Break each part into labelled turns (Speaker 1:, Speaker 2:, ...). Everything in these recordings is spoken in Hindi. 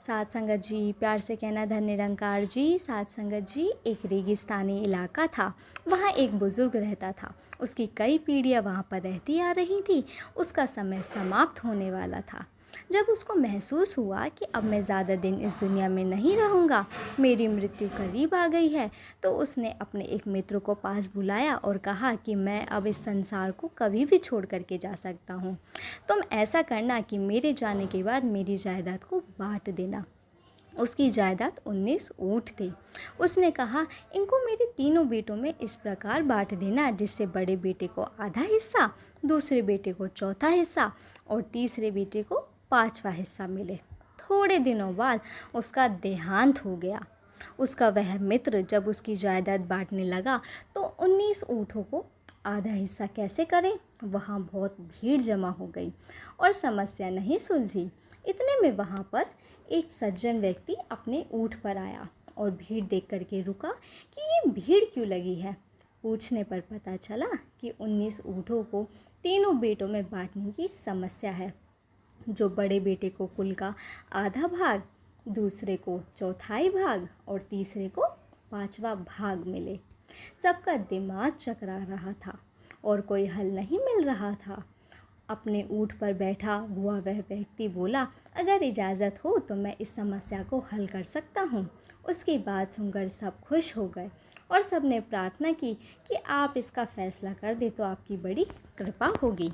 Speaker 1: साथ संगत जी, प्यार से कहना धन निरंकार जी। साथ संगत जी, एक रेगिस्तानी इलाका था। वहाँ एक बुज़ुर्ग रहता था। उसकी कई पीढ़ियाँ वहाँ पर रहती आ रही थी। उसका समय समाप्त होने वाला था। जब उसको महसूस हुआ कि अब मैं ज़्यादा दिन इस दुनिया में नहीं रहूँगा, मेरी मृत्यु करीब आ गई है, तो उसने अपने एक मित्र को पास बुलाया और कहा कि मैं अब इस संसार को कभी भी छोड़ कर के जा सकता हूँ। तुम ऐसा करना कि मेरे जाने के बाद मेरी जायदाद को बाँट देना। उसकी जायदाद 19 ऊँट थे। उसने कहा, इनको मेरे तीनों बेटों में इस प्रकार बाँट देना जिससे बड़े बेटे को आधा हिस्सा, दूसरे बेटे को चौथा हिस्सा और तीसरे बेटे को पाँचवा हिस्सा मिले। थोड़े दिनों बाद उसका देहांत हो गया। उसका वह मित्र जब उसकी जायदाद बाँटने लगा तो 19 ऊँटों को आधा हिस्सा कैसे करें, वहाँ बहुत भीड़ जमा हो गई और समस्या नहीं सुलझी। इतने में वहाँ पर एक सज्जन व्यक्ति अपने ऊँट पर आया और भीड़ देख कर के रुका कि ये भीड़ क्यों लगी है। पूछने पर पता चला कि 19 ऊँटों को तीनों बेटों में बांटने की समस्या है। जो बड़े बेटे को कुल का आधा भाग, दूसरे को चौथाई भाग और तीसरे को पांचवा भाग मिले। सबका दिमाग चकरा रहा था और कोई हल नहीं मिल रहा था। अपने ऊँट पर बैठा हुआ वह व्यक्ति बोला, अगर इजाज़त हो तो मैं इस समस्या को हल कर सकता हूँ। उसकी बात सुनकर सब खुश हो गए और सब ने प्रार्थना की कि आप इसका फैसला कर दे तो आपकी बड़ी कृपा होगी।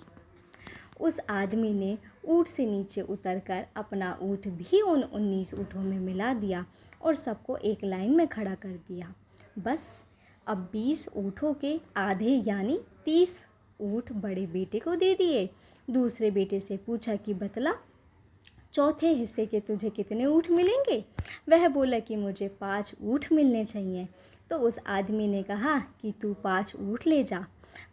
Speaker 1: उस आदमी ने ऊँट से नीचे उतरकर अपना ऊँट भी उन 19 ऊँटों में मिला दिया और सबको एक लाइन में खड़ा कर दिया। बस अब 20 ऊँटों के आधे यानी 30 ऊँट बड़े बेटे को दे दिए। दूसरे बेटे से पूछा कि बतला, चौथे हिस्से के तुझे कितने ऊँट मिलेंगे? वह बोला कि मुझे 5 ऊँट मिलने चाहिए। तो उस आदमी ने कहा कि तू 5 ऊँट ले जा।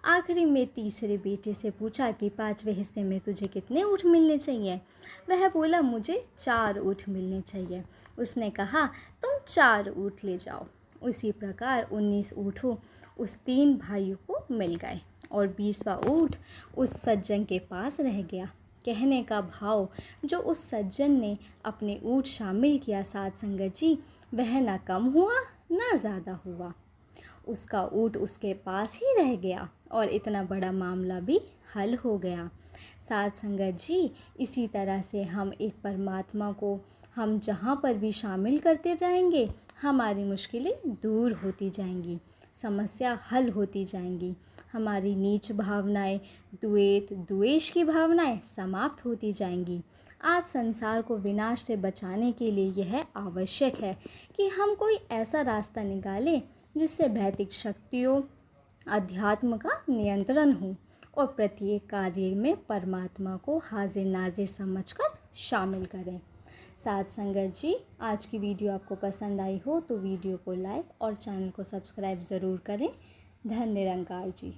Speaker 1: आखिरी में तीसरे बेटे से पूछा कि 5वें हिस्से में तुझे कितने ऊँट मिलने चाहिए? वह बोला, मुझे 4 ऊँट मिलने चाहिए। उसने कहा, तुम 4 ऊँट ले जाओ। उसी प्रकार 19 ऊँटों उस 3 भाइयों को मिल गए और 20वां ऊँट उस सज्जन के पास रह गया। कहने का भाव, जो उस सज्जन ने अपने ऊँट शामिल किया साथ संगत जी, वह ना कम हुआ ना ज़्यादा हुआ। उसका ऊँट उसके पास ही रह गया और इतना बड़ा मामला भी हल हो गया। साथ संगत जी, इसी तरह से हम एक परमात्मा को हम जहाँ पर भी शामिल करते जाएंगे, हमारी मुश्किलें दूर होती जाएंगी, समस्या हल होती जाएंगी, हमारी नीच भावनाएं, द्वेष द्वेष की भावनाएं समाप्त होती जाएंगी। आज संसार को विनाश से बचाने के लिए यह आवश्यक है कि हम कोई ऐसा रास्ता निकालें जिससे भौतिक शक्तियों, अध्यात्म का नियंत्रण हो और प्रत्येक कार्य में परमात्मा को हाजिर नाजिर समझकर शामिल करें। साथ संगत जी, आज की वीडियो आपको पसंद आई हो तो वीडियो को लाइक और चैनल को सब्सक्राइब ज़रूर करें। धन निरंकार जी।